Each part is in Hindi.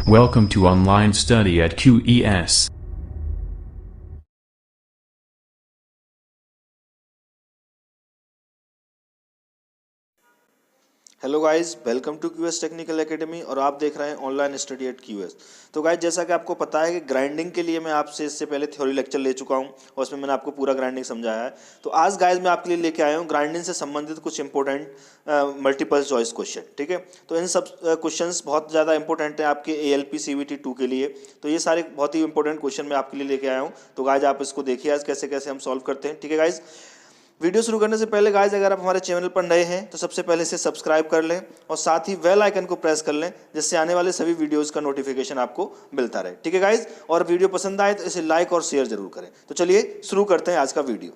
Welcome to online study at QES. Hello guys, welcome to QES technical academy और आप देख रहे हैं ऑनलाइन स्टडी एट क्यूएस। तो गाइस, जैसा कि आपको पता है कि ग्राइंडिंग के लिए मैं आपसे इससे पहले थ्योरी लेक्चर ले चुका हूं और उसमें मैंने आपको पूरा ग्राइंडिंग समझाया है। तो आज गाइस मैं आपके लिए लेके आया हूं ग्राइंडिंग से संबंधित कुछ इंपॉर्टेंट मल्टीपल चॉइस क्वेश्चन। ठीक है, तो इन सब क्वेश्चंस बहुत ज़्यादा इंपॉर्टेंट हैं आपके ALP CVT 2 के लिए। तो ये सारे बहुत ही इंपॉर्टेंट क्वेश्चन मैं आपके लिए लेके आया हूँ। तो गाइस आप इसको देखिए आज कैसे कैसे हम सॉल्व करते हैं। ठीक है गाइस, वीडियो शुरू करने से पहले गाइस अगर आप हमारे चैनल पर नए हैं तो सबसे पहले इसे सब्सक्राइब कर लें और साथ ही बेल आइकन को प्रेस कर लें, जिससे आने वाले सभी वीडियोस का नोटिफिकेशन आपको मिलता रहे। ठीक है गाइस, और वीडियो पसंद आए तो इसे लाइक और शेयर जरूर करें। तो चलिए शुरू करते हैं आज का वीडियो।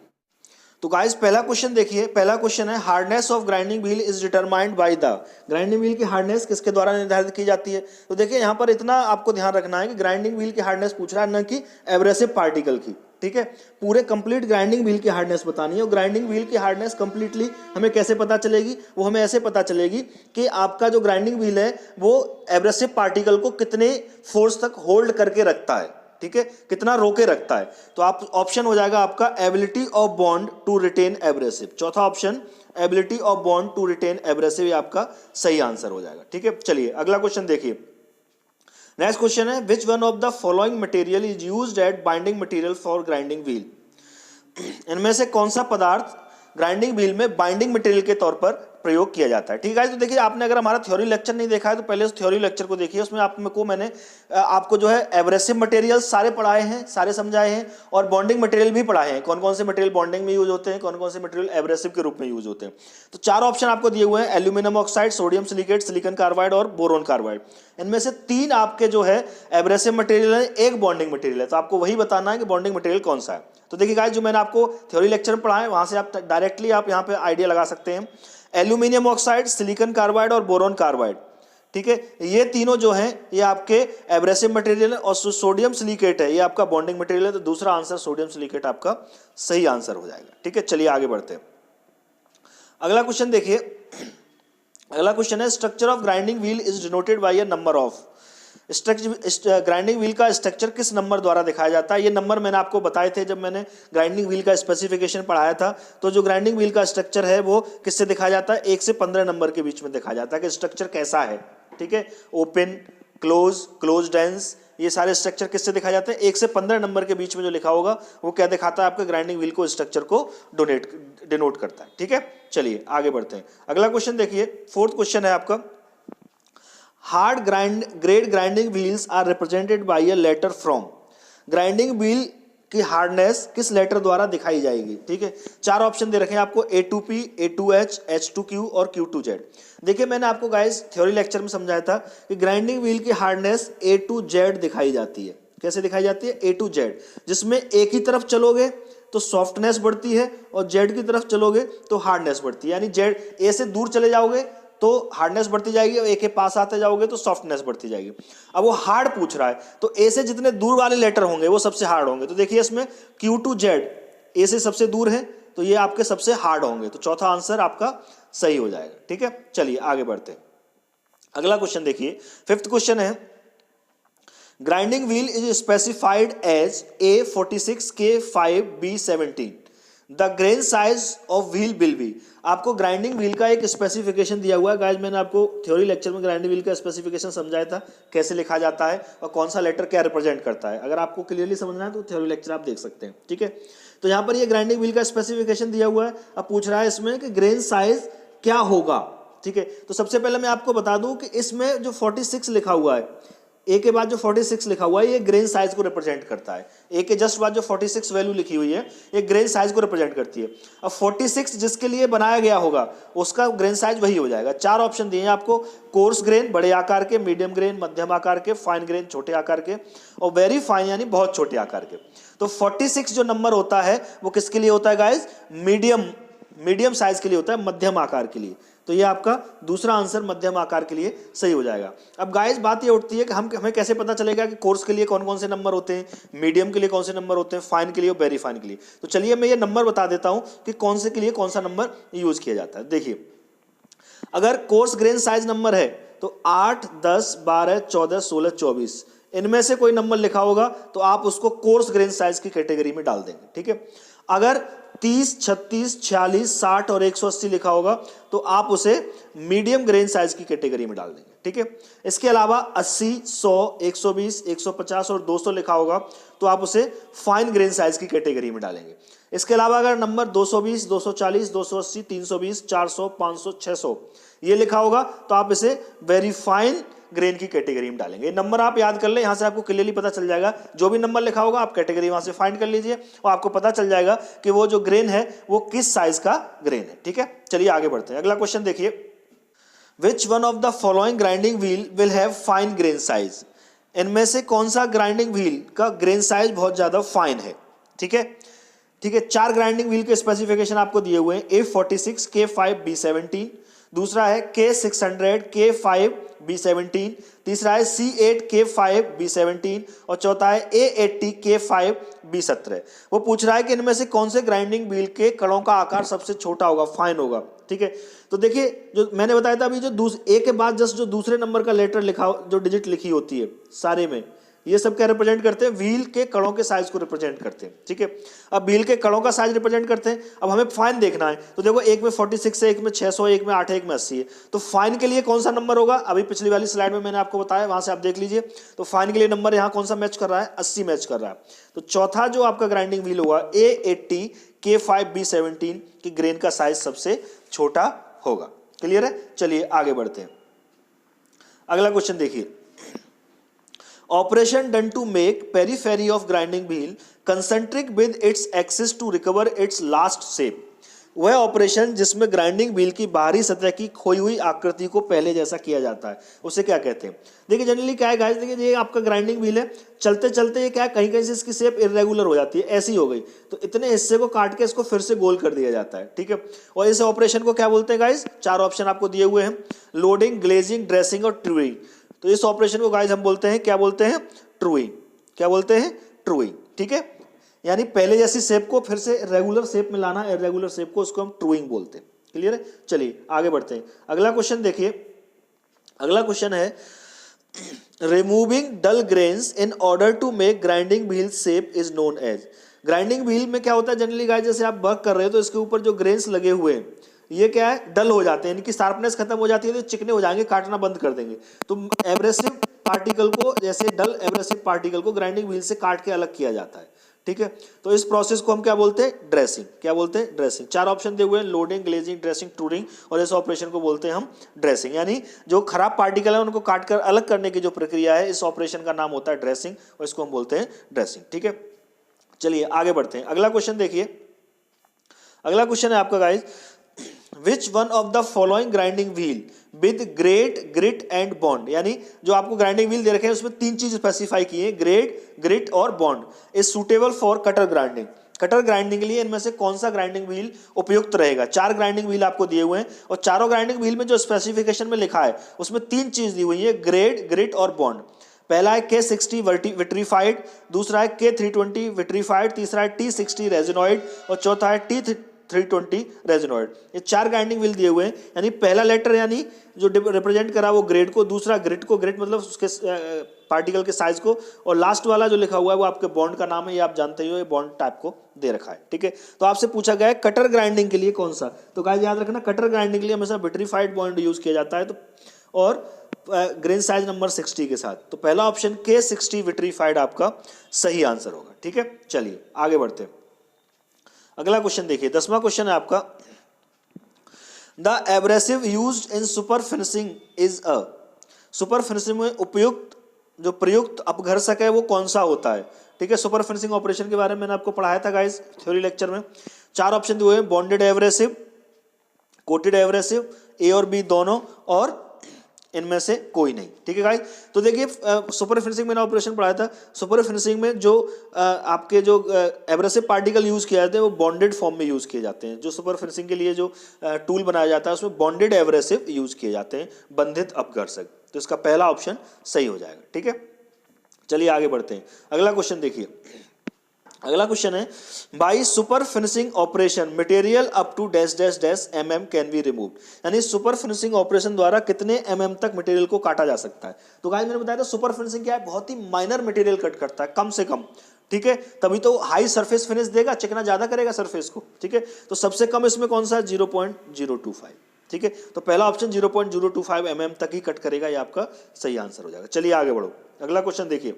तो गाइस पहला क्वेश्चन देखिए, पहला क्वेश्चन है hardness of grinding wheel is determined by the. Grinding wheel की हार्डनेस किसके द्वारा निर्धारित की जाती है? तो देखिए यहाँ पर इतना आपको ध्यान रखना है कि ग्राइंडिंग व्हील की हार्डनेस पूछ रहा है, न कि एब्रेसिव पार्टिकल की। ठीक है, पूरे कंप्लीट ग्राइंडिंग व्हील की हार्डनेस बतानी है। और ग्राइंडिंग व्हील की हार्डनेस कंप्लीटली हमें कैसे पता चलेगी? वो हमें ऐसे पता चलेगी कि आपका जो ग्राइंडिंग व्हील है वो एब्रेसिव पार्टिकल को कितने फोर्स तक होल्ड करके रखता है। ठीक है, कितना रोके रखता है। तो आप ऑप्शन हो जाएगा आपका ability of bond to retain abrasive. चौथा option ability of bond to retain abrasive, ये आपका सही आंसर हो जाएगा। ठीक है, चलिए अगला क्वेश्चन देखिए। नेक्स्ट क्वेश्चन है which one of the following material is used eight binding material for grinding wheel. इनमें से कौन सा पदार्थ ग्राइंडिंग व्हील में बाइंडिंग मटेरियल के तौर पर प्रयोग किया जाता है? ठीक है, तो देखिए आपने अगर हमारा थ्योरी लेक्चर नहीं देखा है तो पहले उस थ्योरी लेक्चर को देखिए। उसमें मैंने आपको जो है एब्रेसिव मटेरियल सारे पढ़ाए हैं, सारे समझाए हैं, और बॉन्डिंग मटेरियल भी पढ़ाए हैं। कौन कौन से मटेरियल बॉन्डिंग में यूज होते हैं, कौन कौन से मटेरियल एब्रेसिव के रूप में यूज होते हैं। तो चार ऑप्शन आपको दिए हुए हैं, aluminium oxide, sodium silicate, silicon carbide और बोरोन कार्बाइड। इनमें से तीन आपके जो है एब्रेसिव मटेरियल है, एक बॉन्डिंग मटेरियल है। तो आपको वही बताना है कि बॉन्डिंग मटेरियल कौन सा है। तो देखिए गाइस, जो मैंने आपको थ्योरी लेक्चर में पढ़ा है वहां से आप डायरेक्टली आप यहाँ पे आइडिया लगा सकते हैं। एल्यूमिनियम ऑक्साइड, सिलिकॉन कार्बाइड और बोरोन कार्बाइड। ठीक है, ये तीनों जो हैं ये आपके एब्रेसिव मटेरियल है, और सोडियम सिलिकेट है ये आपका बॉन्डिंग मटेरियल है। तो दूसरा आंसर सोडियम सिलिकेट आपका सही आंसर हो जाएगा। ठीक है, चलिए आगे बढ़ते हैं। अगला क्वेश्चन देखिए। अगला क्वेश्चन है structure of grinding wheel is denoted by a number of. Grinding wheel का स्ट्रक्चर किस नंबर द्वारा दिखाया जाता है? ये नंबर मैंने आपको बताए थे जब मैंने ग्राइंडिंग व्हील का स्पेसिफिकेशन पढ़ाया था। तो जो ग्राइंडिंग व्हील का स्ट्रक्चर है वो किससे दिखाया जाता है? 1 से 15 नंबर के बीच में दिखाया जाता है कि स्ट्रक्चर कैसा है। ठीक है, ओपन, क्लोज, क्लोज डेंस, ये सारे स्ट्रक्चर किससे दिखाया जाते हैं? 1 से 15 नंबर के बीच में जो लिखा होगा वो क्या दिखाता है? आपके ग्राइंडिंग व्हील को स्ट्रक्चर को डिनोट करता है। ठीक है, चलिए आगे बढ़ते हैं। अगला क्वेश्चन देखिए, फोर्थ क्वेश्चन है आपका hard grade grinding wheels are represented by a letter from. Grinding wheel की हार्डनेस किस लेटर द्वारा दिखाई जाएगी? ठीक है, चार ऑप्शन दे रखे हैं आपको, A2P, A2H, H2Q और Q2Z। देखिए मैंने आपको गाइस थ्योरी लेक्चर में समझाया था कि ग्राइंडिंग व्हील की हार्डनेस A2Z दिखाई जाती है। कैसे दिखाई जाती है? A2Z, जिसमें एक ही तरफ चलोगे तो सॉफ्टनेस बढ़ती है और Z की तरफ चलोगे तो हार्डनेस बढ़ती है। यानी Z, A से दूर चले जाओगे तो हार्डनेस बढ़ती जाएगी और ए के पास आते जाओगे तो सॉफ्टनेस बढ़ती जाएगी। अब वो हार्ड पूछ रहा है तो ए से जितने दूर वाले लेटर होंगे वो सबसे हार्ड होंगे। तो देखिए इसमें Q2Z ए से सबसे दूर है तो ये आपके सबसे हार्ड होंगे। तो चौथा आंसर आपका सही हो जाएगा। ठीक है, चलिए आगे बढ़ते हैं। अगला क्वेश्चन देखिए, फिफ्थ क्वेश्चन है grinding wheel is specified as A46 K5 B17 the grain size of wheel will be. आपको ग्राइंडिंग व्हील का एक स्पेसिफिकेशन दिया हुआ है। गाइस मैंने आपको थ्योरी लेक्चर में ग्राइंडिंग व्हील का स्पेसिफिकेशन समझाया था, कैसे लिखा जाता है और कौन सा लेटर क्या रिप्रेजेंट करता है। अगर आपको क्लियरली समझना है तो थ्योरी लेक्चर आप देख सकते हैं। ठीक है, तो यहाँ पर ये ग्राइंडिंग व्हील का स्पेसिफिकेशन दिया हुआ है। अब पूछ रहा है इसमें कि ग्रेन साइज क्या होगा। ठीक है, तो सबसे पहले मैं आपको बता दूं कि इसमें जो 46 लिखा हुआ है, ए के बाद जो 46 लिखा हुआ है ये ग्रेन साइज को रिप्रेजेंट करता है। ए के जस्ट बाद जो 46 वैल्यू लिखी हुई है ये ग्रेन साइज को रिप्रेजेंट करती है। अब 46 जिसके लिए बनाया गया होगा उसका ग्रेन साइज वही हो जाएगा। चार ऑप्शन दिए हैं आपको, कोर्स ग्रेन बड़े आकार के, मीडियम ग्रेन मध्यम आकार के, फाइन ग्रेन छोटे आकार के और वेरी फाइन यानी बहुत छोटे आकार के। तो 46 जो नंबर होता है वो किसके लिए होता है गाइज? मीडियम साइज के लिए होता है, मध्यम आकार के लिए। तो ये आपका दूसरा आंसर मध्यम आकार के लिए सही हो जाएगा। अब गाइस बात ये उठती है कि हमें कैसे पता चलेगा कि कोर्स के लिए कौन कौन से नंबर होते हैं, मीडियम के लिए कौन से नंबर होते हैं, फाइन के लिए और वेरी फाइन के लिए। तो चलिए मैं ये नंबर बता देता हूं कि कौन से के लिए कौन सा नंबर यूज किया जाता है। देखिए अगर कोर्स ग्रेन साइज नंबर है तो 8, 10, 12, 14, 16, 24 इनमें से कोई नंबर लिखा होगा तो आप उसको कोर्स ग्रेन साइज की कैटेगरी में डाल देंगे, ठीक है। अगर 30, 36, 46, 60 और 180 लिखा होगा तो आप उसे मीडियम ग्रेन साइज की कैटेगरी में डाल देंगे, ठीक है। इसके अलावा 80, 100, 120, 150 और 200 लिखा होगा तो आप उसे फाइन ग्रेन साइज की कैटेगरी में डालेंगे। इसके अलावा अगर नंबर 220, 240, 280, 320, 400, 500, 600 ये लिखा होगा तो आप इसे वेरी फाइन ग्रेन की कैटेगरी में डालेंगे। नंबर आप याद कर ले, यहां से आपको क्लियरली पता चल जाएगा, जो भी नंबर लिखा होगा आप कैटेगरी वहां से फाइंड कर लीजिए और आपको पता चल जाएगा कि वो जो ग्रेन है वो किस साइज का ग्रेन है, ठीक है। चलिए आगे बढ़ते हैं। अगला क्वेश्चन देखिए, which one of the following grinding wheel will have fine grain size. इनमें से कौन सा ग्राइंडिंग व्हील का ग्रेन साइज बहुत ज्यादा फाइन है, ठीक है। ठीक है, 4 ग्राइंडिंग व्हील के स्पेसिफिकेशन आपको दिए हुए हैं, A46, K5, B17, दूसरा है K600, K5, B17, तीसरा है C8, K5, B17 और चौथा है A80, K5, B17। वो पूछ रहा है कि इनमें से कौन से ग्राइंडिंग व्हील के कड़ों का आकार सबसे छोटा होगा, फाइन होगा, ठीक है। तो देखिए जो मैंने बताया था अभी, जो ए के बाद जस्ट जो दूसरे नंबर का लेटर लिखा, जो डिजिट लिखी होती है सारे में, ये सब क्या रिप्रेजेंट करते हैं, व्हील के कड़ों के साइज को रिप्रेजेंट करते हैं, ठीक है। अब व्हील के कड़ों का साइज रिप्रेजेंट करते हैं, अब हमें फाइन देखना है। तो देखो एक में 46 है, एक में 600 है, एक में 8 है, एक में 80 है। तो फाइन के लिए कौन सा नंबर होगा, अभी पिछली वाली स्लाइड में मैंने आपको बताया, वहां से आप देख लीजिए। तो फाइन के लिए नंबर यहाँ कौन सा मैच कर रहा है, 80 मैच कर रहा है। तो चौथा जो आपका ग्राइंडिंग व्हील होगा A80, K5, B17 की ग्रेन का साइज सबसे छोटा होगा। क्लियर है, चलिए आगे बढ़ते हैं। अगला क्वेश्चन देखिए, operation done to make periphery of grinding wheel concentric with its axis to recover its last shape. वह ऑपरेशन जिसमें ग्राइंडिंग व्हील की बाहरी सतह की खोई हुई आकृति को पहले जैसा किया जाता है, उसे क्या कहते हैं। देखिए जनरली क्या है गाइस, देखिए ये आपका ग्राइंडिंग व्हील है, चलते चलते ये क्या है, कहीं कहीं से इसकी शेप इरेगुलर हो जाती है, ऐसी हो गई, तो इतने हिस्से को काट के इसको फिर से गोल कर दिया जाता है, ठीक है। और इस ऑपरेशन को क्या बोलते हैं गाइस, 4 ऑप्शन आपको दिए हुए हैं, लोडिंग, ग्लेजिंग, ड्रेसिंग और ट्रूइंग। तो इस ऑपरेशन को गाइस हम बोलते हैं, क्या बोलते हैं, ट्रूइंग। क्या बोलते हैं, ट्रूइंग, ठीक है। यानी पहले जैसी शेप को फिर से रेगुलर शेप में लाना, इरेगुलर शेप को, उसको हम ट्रूइंग बोलते हैं। क्लियर है, चलिए आगे बढ़ते हैं। अगला क्वेश्चन देखिए, अगला क्वेश्चन है, removing dull grains in order to make grinding wheel shape is known as. Grinding wheel में क्या होता है जनरली गाइस, जैसे आप वर्क कर रहे हो तो इसके ऊपर जो ग्रेन्स लगे हुए हैं ये क्या है, डल हो जाते हैं, इनकी शार्पनेस खत्म हो जाती है, तो चिकने हो जाएंगे, काटना बंद कर देंगे। तो एब्रेसिव पार्टिकल को, जैसे डल एब्रेसिव पार्टिकल को ग्राइंडिंग व्हील से काट के अलग किया जाता है, ठीक है। तो इस प्रोसेस को हम क्या बोलते हैं, ड्रेसिंग। क्या बोलते हैं, ड्रेसिंग। 4 ऑप्शन दिए हुए हैं, लोडिंग, ग्लेजिंग, ड्रेसिंग, ट्रूरिंग, और इस ऑपरेशन को बोलते हैं हम ड्रेसिंग। यानी जो खराब पार्टिकल है उनको काट कर अलग करने की जो प्रक्रिया है, इस ऑपरेशन का नाम होता है ड्रेसिंग, और इसको हम बोलते हैं ड्रेसिंग, ठीक है। चलिए आगे बढ़ते हैं। अगला क्वेश्चन देखिए, अगला क्वेश्चन है आपका guys, Which one of the following grinding wheel with grate, grit and bond। यानी जो आपको ग्राइंडिंग व्हील दे रखे हैं उसमें 3 चीज स्पेसिफाई की है, ग्रेट, ग्रिट और bond, is suitable for cutter grinding. Cutter grinding के लिए इनमें से कौन सा ग्राइंडिंग व्हील उपयुक्त रहेगा। 4 ग्राइंडिंग व्हील आपको दिए हुए हैं और चारों ग्राइंडिंग व्हील में जो स्पेसिफिकेशन में लिखा है उसमें 3 चीज दी हुई है, ग्रेट, ग्रिट और बॉन्ड। पहला है K60 विट्रीफाइड, दूसरा है K320 विट्रीफाइड, तीसरा है T60 रेजिनॉइड और चौथा है T320 रेजिनॉइड। ये 4 ग्राइंडिंग व्हील दिए हुए हैं। यानी पहला लेटर यानी जो रिप्रेजेंट करा वो ग्रेड को, दूसरा ग्रिट को, ग्रिट मतलब उसके पार्टिकल के साइज को, और लास्ट वाला जो लिखा हुआ है वो आपके बॉन्ड का नाम है, ये आप जानते ही हो, ये बॉन्ड टाइप को दे रखा है, ठीक है। तो आपसे पूछा गया है कटर ग्राइंडिंग के लिए कौन सा, तो गाइस याद रखना कटर ग्राइंडिंग के लिए हमेशा विट्रीफाइड बॉन्ड यूज किया जाता है, तो और ग्रेन साइज नंबर 60 के साथ। तो पहला ऑप्शन K60 विट्रीफाइड आपका सही आंसर होगा, ठीक है। चलिए आगे बढ़ते हैं। अगला क्वेश्चन देखिए, 10वां क्वेश्चन है आपका, the abrasive used in super finishing is a. Super finishing में उपयुक्त जो प्रयुक्त अपघर्षक है वो कौन सा होता है, ठीक है। सुपर फिनिशिंग ऑपरेशन के बारे में मैंने आपको पढ़ाया था गाइस थ्योरी लेक्चर में। 4 ऑप्शन दिए हुए हैं, बॉन्डेड एब्रेसिव, कोटेड एब्रेसिव, ए और बी दोनों, और इनमें से कोई नहीं, ठीक है गाइस। तो देखिए सुपर फिनिशिंग में ऑपरेशन पढ़ाया था। सुपर फिनिशिंग में जो आपके जो एब्रेसिव पार्टिकल यूज किए जाते हैं वो बॉन्डेड फॉर्म में यूज किए जाते हैं। जो सुपर फिनिशिंग के लिए जो टूल बनाया जाता है उसमें बॉन्डेड एब्रेसिव यूज किए जाते हैं, बंधित अपघर्षक। तो इसका पहला ऑप्शन सही हो जाएगा, ठीक है। चलिए आगे बढ़ते हैं। अगला क्वेश्चन देखिए, अगला क्वेश्चन है, by super finishing operation material up to dash dash dash mm can be removed, यानी सुपर फिनिशिंग ऑपरेशन द्वारा कितने mm तक मटेरियल को काटा जा सकता है। तो गाइस मैंने बताया था सुपर फिनिशिंग क्या है, बहुत ही माइनर मटेरियल कट करता है, कम से कम, ठीक है, तभी तो हाई सरफेस फिनिश देगा, चिकना ज्यादा करेगा सरफेस को, ठीक है। तो सबसे कम इसमें कौन सा है, 0.025, ठीक है। तो पहला ऑप्शन 0.025 mm तक ही कट करेगा, ये आपका सही आंसर हो जाएगा। चलिए आगे बढ़ो, अगला क्वेश्चन देखिए।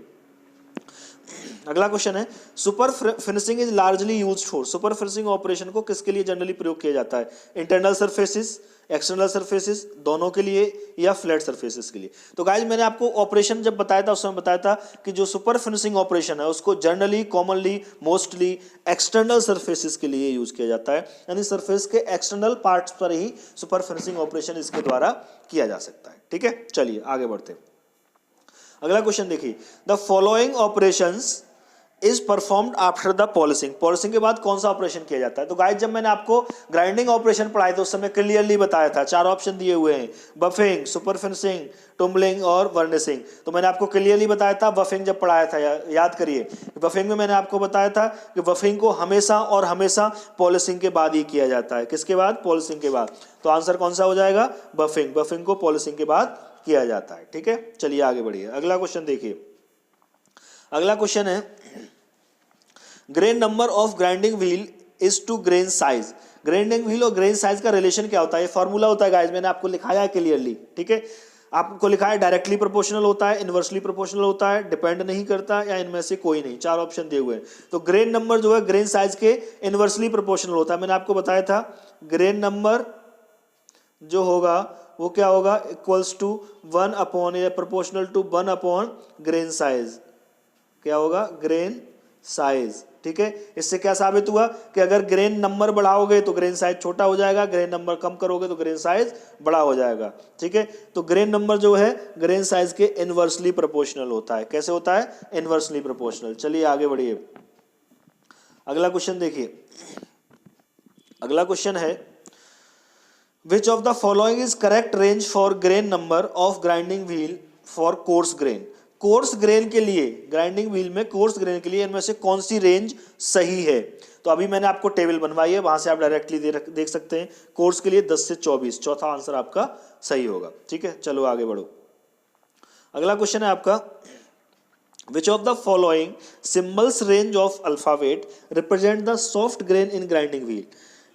अगला क्वेश्चन है, super finishing is largely used for, super finishing operation को किसके लिए जनरली प्रयोग किया जाता है, इंटरनल सरफेसेस, एक्सटर्नल सरफेसेस, दोनों के लिए, या फ्लैट सरफेसेस के लिए। तो गाइज मैंने आपको ऑपरेशन जब बताया था उस समय बताया था कि जो सुपर फिनिशिंग ऑपरेशन है उसको generally, commonly, mostly external surfaces के लिए यूज किया जाता है, यानी सरफेस के एक्सटर्नल पार्ट्स पर ही सुपर फिनिशिंग ऑपरेशन इसके द्वारा किया जा सकता है, ठीक है। चलिए आगे बढ़ते हैं। अगला क्वेश्चन देखिए, the following operations is performed after the polishing, polishing के बाद कौन सा ऑपरेशन किया जाता है। तो गाइस जब मैंने आपको ग्राइंडिंग ऑपरेशन पढ़ाए थे उस समय क्लियरली बताया था, 4 ऑप्शन दिए हुए हैं, बफिंग, सुपर फिनिशिंग, टुम्बलिंग और वर्निशिंग। तो मैंने आपको क्लियरली बताया था बफिंग जब पढ़ाया था, याद करिए, बफिंग में मैंने आपको बताया था कि बफिंग को हमेशा और हमेशा पॉलिशिंग के बाद ही किया जाता है। किसके बाद, पॉलिशिंग के बाद। तो आंसर कौन सा हो जाएगा, बफिंग, बफिंग को पॉलिशिंग के बाद किया जाता है, ठीक है। चलिए आगे बढ़िए, अगला क्वेश्चन देखिए। अगला क्वेश्चन है, grain number of grinding wheel is to grain size, grinding wheel और ग्रेन साइज का रिलेशन क्या होता है, ये फॉर्मूला होता है गाइस, मैंने आपको लिखाया है क्लियरली, ठीक है। आपको लिखा है डायरेक्टली प्रोपोर्शनल होता है, इनवर्सली प्रोपोर्शनल होता है, डिपेंड नहीं करता, या इनमें से कोई नहीं। 4 ऑप्शन दिए हुए हैं। तो ग्रेन नंबर जो है ग्रेन साइज के इनवर्सली प्रोपोर्शनल होता है, मैंने आपको बताया था ग्रेन नंबर जो होगा वो क्या होगा, इक्वल्स टू 1 अपॉन या proportional to 1 upon grain size, क्या होगा, ग्रेन साइज, ठीक है। इससे क्या साबित हुआ कि अगर ग्रेन नंबर बढ़ाओगे तो ग्रेन साइज छोटा हो जाएगा, ग्रेन नंबर कम करोगे तो ग्रेन साइज बड़ा हो जाएगा, ठीक है। तो ग्रेन नंबर जो है ग्रेन साइज के इनवर्सली प्रोपोर्शनल होता है। कैसे होता है, इनवर्सली प्रोपोर्शनल। चलिए आगे बढ़िए, अगला क्वेश्चन देखिए। अगला क्वेश्चन है, which of the following is correct range for grain number of grinding wheel for coarse grain, coarse grain के लिए, ग्राइंडिंग व्हील में कोर्स ग्रेन के लिए इनमें से कौन सी रेंज सही है। तो अभी मैंने आपको टेबल बनवाई है, वहां से आप डायरेक्टली देख सकते हैं। कोर्स के लिए 10 से 24, चौथा आंसर आपका सही होगा, ठीक है। चलो आगे बढ़ो, अगला क्वेश्चन है आपका, which of the following symbols range of alphabet represent the soft grain in grinding wheel.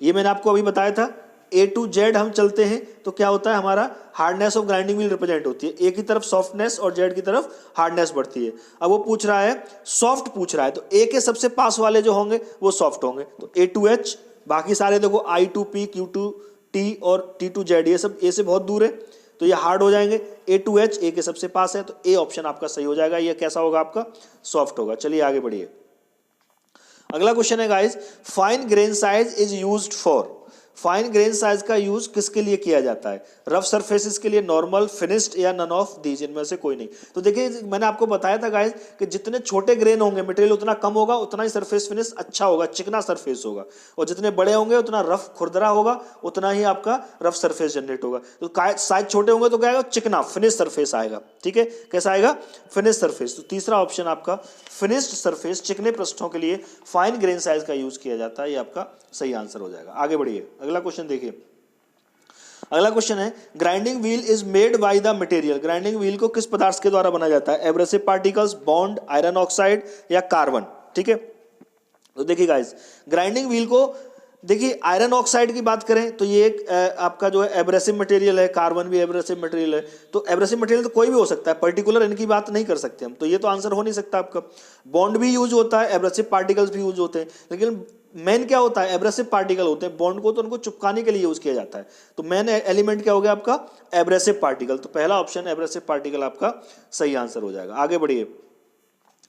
ये मैंने आपको अभी बताया था, ए टू जेड हम चलते हैं तो क्या होता है, हमारा hardness of grinding wheel represent होती है, ए की तरफ सॉफ्टनेस और जेड की तरफ हार्डनेस बढ़ती है। अब वो पूछ रहा है, सॉफ्ट पूछ रहा है, तो ए के सबसे पास वाले जो होंगे वो सॉफ्ट होंगे, तो ए टू एच, बाकी सारे देखो I to P, Q to T और टी टू जेड, ये सब ए से बहुत दूर है तो ये हार्ड हो जाएंगे। ए टू एच ए के सबसे पास है, तो ए ऑप्शन आपका सही हो जाएगा, ये कैसा होगा आपका, सॉफ्ट होगा। चलिए आगे बढ़िए, अगला क्वेश्चन है guys, fine grain size is used for, fine grain size का यूज किसके लिए किया जाता है, रफ सरफेसेस के लिए, नॉर्मल, फिनिश्ड, या नन ऑफ दीज, इनमें से कोई नहीं। तो देखिए मैंने आपको बताया था गाइस कि जितने छोटे ग्रेन होंगे मटेरियल उतना कम होगा, उतना ही सरफेस फिनिश अच्छा होगा, चिकना सरफेस होगा, और जितने बड़े होंगे उतना रफ खुरदरा होगा, उतना ही आपका रफ सरफेस जनरेट होगा। तो साइज छोटे होंगे तो क्या आएगा, चिकना फिनिश सरफेस आएगा, ठीक है। कैसा आएगा, फिनिश सरफेस। तो तीसरा ऑप्शन आपका फिनिश्ड सरफेस, चिकने पृष्ठों के लिए फाइन ग्रेन साइज का यूज किया जाता है, ये आपका सही आंसर हो जाएगा। आगे बढ़िए, अगला क्वेश्चन देखिए। अगला क्वेश्चन है, grinding wheel is made by the material, grinding wheel को किस पदार्थ के द्वारा बनाया जाता है, abrasive particles, bond, iron oxide, या कार्बन, ठीक है। तो देखिए गाइस, ग्राइंडिंग व्हील को देखिए आयरन ऑक्साइड की बात करें तो ये एक आपका जो है एब्रेसिव मटेरियल है, कार्बन भी एब्रेसिव मटेरियल है। तो एब्रेसिव मटेरियल तो कोई भी हो सकता है, पर्टिकुलर इनकी बात नहीं कर सकते हम, तो ये तो आंसर हो नहीं सकता आपका। बॉन्ड भी यूज होता है, एब्रेसिव पार्टिकल्स भी यूज होते हैं, लेकिन मेन क्या होता है, एब्रेसिव पार्टिकल होते हैं। बॉन्ड को तो उनको चिपकाने के लिए यूज किया जाता है, तो मेन एलिमेंट क्या हो गया आपका, एब्रेसिव पार्टिकल। तो पहला ऑप्शन एब्रेसिव पार्टिकल आपका सही आंसर हो जाएगा। आगे बढ़िए,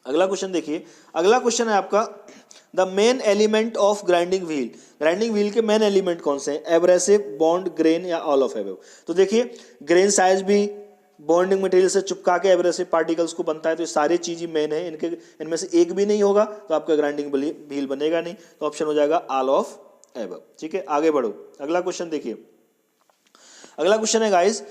अगला क्वेश्चन देखिए। अगला क्वेश्चन है आपका, the main element of grinding wheel, grinding wheel के मेन एलिमेंट कौन से हैं, एब्रेसिव, बॉन्ड, ग्रेन, या ऑल ऑफ एबव। तो देखिए ग्रेन साइज भी बॉन्डिंग मटेरियल से चिपका के एब्रेसिव पार्टिकल्स को बनता है, तो ये सारी चीज ही मेन है, इनमें से एक भी नहीं होगा तो आपका ग्राइंडिंग व्हील बनेगा नहीं, तो ऑप्शन हो जाएगा ऑल ऑफ एबव, ठीक है। आगे बढ़ो, अगला क्वेश्चन देखिए। अगला क्वेश्चन है guys,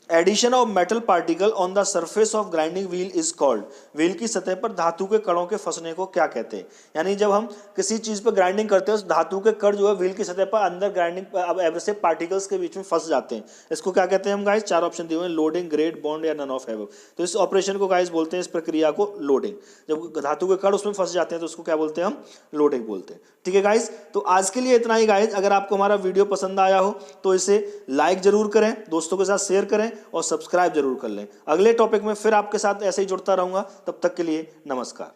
addition of metal particle on the surface of grinding wheel is called. Wheel की सतह पर धातु के कणों के फंसने को क्या कहते हैं? यानी जब हम किसी चीज पर ग्राइंडिंग करते हैं उस धातु के कण जो है व्हील की सतह पर अंदर ग्राइंडिंग अब एब्रेसिव पार्टिकल्स के बीच में फंस जाते हैं, इसको क्या कहते हैं हम गाइस? 4 ऑप्शन दिए हुए हैं, लोडिंग, ग्रेड, बॉन्ड या नन ऑफ एबव। तो इस ऑपरेशन को गाइस बोलते हैं, इस प्रक्रिया को लोडिंग। जब धातु के कण उसमें फंस जाते हैं तो उसको क्या बोलते हैं? हम लोडिंग बोलते हैं। ठीक है गाइस, तो आज के लिए इतना ही गाइस। अगर आपको हमारा वीडियो पसंद आया हो तो इसे लाइक जरूर करें, दोस्तों के साथ शेयर करें और सब्सक्राइब जरूर कर लें। अगले टॉपिक में फिर आपके साथ ऐसे ही जुड़ता रहूंगा, तब तक के लिए नमस्कार।